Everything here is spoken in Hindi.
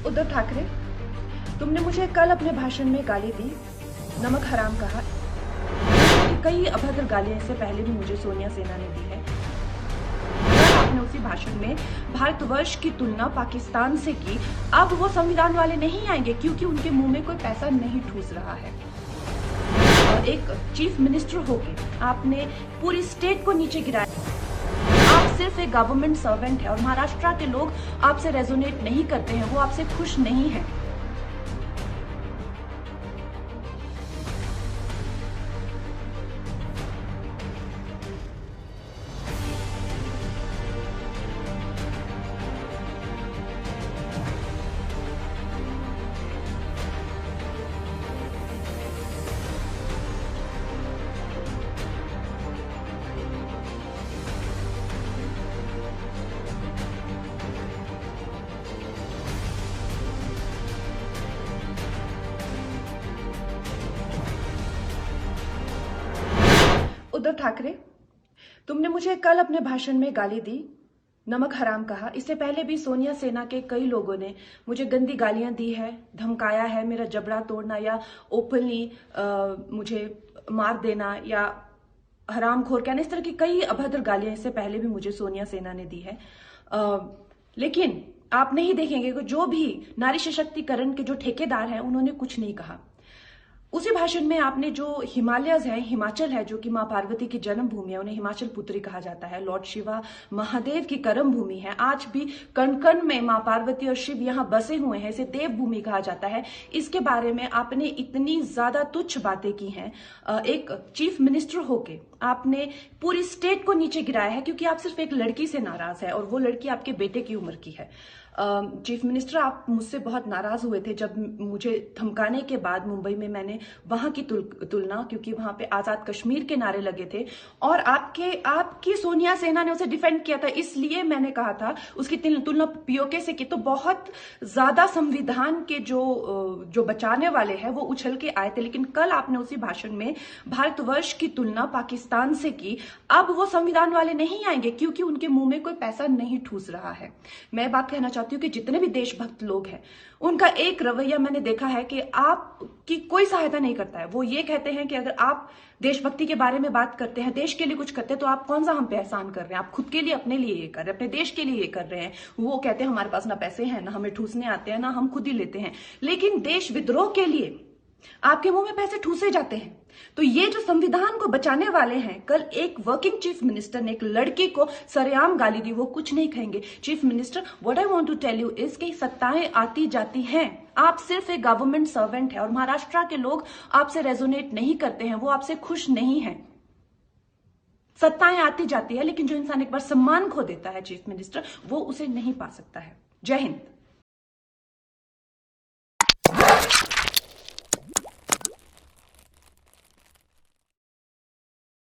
उद्धव ठाकरे, तुमने मुझे कल अपने भाषण में गाली दी, नमक हराम कहा। कई अभद्र गालियां इससे पहले भी मुझे सोनिया सेना ने दी है। आपने उसी भाषण में भारतवर्ष की तुलना पाकिस्तान से की। अब वो संविधान वाले नहीं आएंगे क्योंकि उनके मुंह में कोई पैसा नहीं ठूस रहा है। और एक चीफ मिनिस्टर होके आपने पूरी स्टेट को नीचे गिराया। आप सिर्फ एक गवर्नमेंट सर्वेंट है और महाराष्ट्र के लोग आपसे रेजोनेट नहीं करते हैं, वो आपसे खुश नहीं है। उद्धव ठाकरे, तुमने मुझे कल अपने भाषण में गाली दी, नमक हराम कहा। इससे पहले भी सोनिया सेना के कई लोगों ने मुझे गंदी गालियां दी है, धमकाया है, मेरा जबड़ा तोड़ना या ओपनली मुझे मार देना या हरामखोर कहना, इस तरह की कई अभद्र गालियां इससे पहले भी मुझे सोनिया सेना ने दी है। लेकिन आप नहीं देखेंगे कि जो भी नारी सशक्तिकरण के जो ठेकेदार हैं उन्होंने कुछ नहीं कहा। उसी भाषण में आपने जो हिमालयज है, हिमाचल है, जो कि मां पार्वती की जन्मभूमि है, उन्हें हिमाचल पुत्री कहा जाता है, लॉर्ड शिवा महादेव की कर्म भूमि है, आज भी कण कण में मां पार्वती और शिव यहाँ बसे हुए हैं, इसे देवभूमि कहा जाता है। इसके बारे में आपने इतनी ज्यादा तुच्छ बातें की हैं। एक चीफ मिनिस्टर होके आपने पूरी स्टेट को नीचे गिराया है क्योंकि आप सिर्फ एक लड़की से नाराज है और वो लड़की आपके बेटे की उम्र की है। चीफ मिनिस्टर, आप मुझसे बहुत नाराज हुए थे जब मुझे धमकाने के बाद मुंबई में मैंने वहां की तुलना, क्योंकि वहां पे आजाद कश्मीर के नारे लगे थे और आपकी सोनिया सेना ने उसे डिफेंड किया था, इसलिए मैंने कहा था उसकी तुलना पीओके से की। तो बहुत ज्यादा संविधान के जो बचाने वाले हैं वो उछल के आए थे, लेकिन कल आपने उसी भाषण में भारतवर्ष की तुलना पाकिस्तान से की। अब वो संविधान वाले नहीं आएंगे क्योंकि उनके मुंह में कोई पैसा नहीं ठूस रहा है। मैं बात कहना चाहती हूँ कि जितने भी देशभक्त लोग हैं उनका एक रवैया मैंने देखा है कि आपकी कोई सहायता नहीं करता है। वो ये कहते हैं कि अगर आप देशभक्ति के बारे में बात करते हैं, देश के लिए कुछ करते हैं, तो आप कौन सा हम पे एहसान कर रहे हैं, आप खुद के लिए, अपने लिए ये कर रहे हैं, अपने देश के लिए ये कर रहे हैं। वो कहते हैं हमारे पास ना पैसे हैं, ना हमें ठूसने आते हैं, ना हम खुद ही लेते हैं। लेकिन देश विद्रोह के लिए आपके मुंह में पैसे ठूसे जाते हैं। तो ये जो संविधान को बचाने वाले हैं, कल एक वर्किंग चीफ मिनिस्टर ने एक लड़की को सरेआम गाली दी, वो कुछ नहीं कहेंगे। Chief minister, what I want to tell you is कि सत्ताएं आती जाती हैं। आप सिर्फ एक गवर्नमेंट सर्वेंट है और महाराष्ट्र के लोग आपसे रेजोनेट नहीं करते हैं, वो आपसे खुश नहीं है। सत्ताएं आती जाती है, लेकिन जो इंसान एक बार सम्मान खो देता है चीफ मिनिस्टर, वो उसे नहीं पा सकता है। जय हिंद।